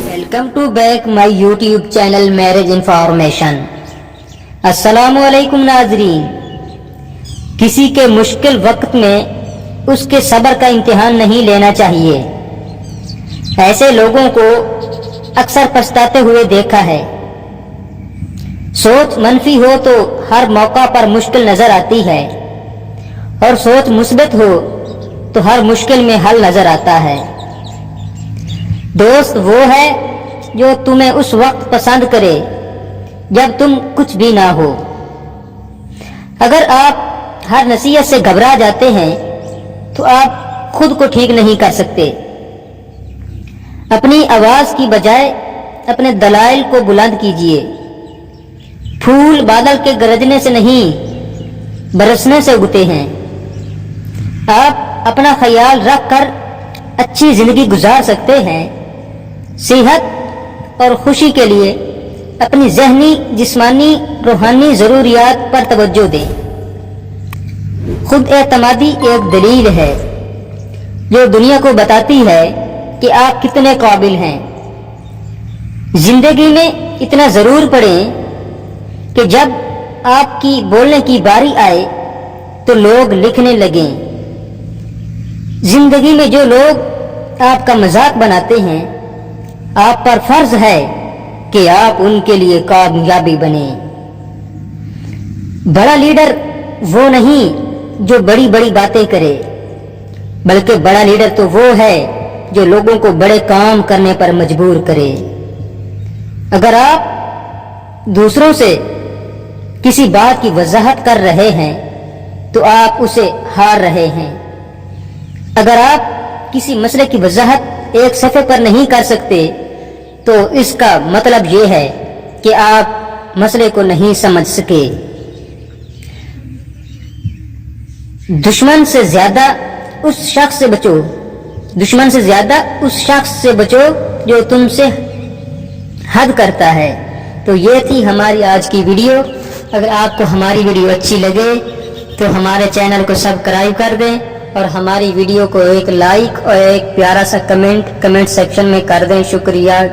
Welcome to back my YouTube channel marriage information. अस्सलामुअलैकुम नाजरीन। किसी के मुश्किल वक्त में उसके सब्र का इम्तिहान नहीं लेना चाहिए। ऐसे लोगों को अक्सर पछताते हुए देखा है। सोच मनफी हो तो हर मौका पर मुश्किल नजर आती है और सोच मुस्बत हो तो हर मुश्किल में हल नजर आता है। दोस्त वो है जो तुम्हें उस वक्त पसंद करे जब तुम कुछ भी ना हो। अगर आप हर नसीहत से घबरा जाते हैं तो आप खुद को ठीक नहीं कर सकते। अपनी आवाज की बजाय अपने दलाइल को बुलंद कीजिए। फूल बादल के गरजने से नहीं बरसने से उगते हैं। आप अपना ख्याल रख कर अच्छी जिंदगी गुजार सकते हैं। सेहत और खुशी के लिए अपनी ज़हनी, जिस्मानी, रूहानी ज़रूरियात पर तवज्जो दें। खुद एतमादी एक दलील है जो दुनिया को बताती है कि आप कितने काबिल हैं। जिंदगी में इतना जरूर पढ़ें कि जब आपकी बोलने की बारी आए तो लोग लिखने लगें। जिंदगी में जो लोग आपका मजाक बनाते हैं, आप पर फर्ज है कि आप उनके लिए कामयाबी बने। बड़ा लीडर वो नहीं जो बड़ी बड़ी बातें करे, बल्कि बड़ा लीडर तो वो है जो लोगों को बड़े काम करने पर मजबूर करे। अगर आप दूसरों से किसी बात की वजाहत कर रहे हैं तो आप उसे हार रहे हैं। अगर आप किसी मसले की वजाहत एक सफ़े पर नहीं कर सकते तो इसका मतलब ये है कि आप मसले को नहीं समझ सके। दुश्मन से ज्यादा उस शख्स से बचो जो तुमसे हद करता है। तो ये थी हमारी आज की वीडियो। अगर आपको हमारी वीडियो अच्छी लगे तो हमारे चैनल को सब्सक्राइब कर दें और हमारी वीडियो को एक लाइक और एक प्यारा सा कमेंट सेक्शन में कर दें। शुक्रिया।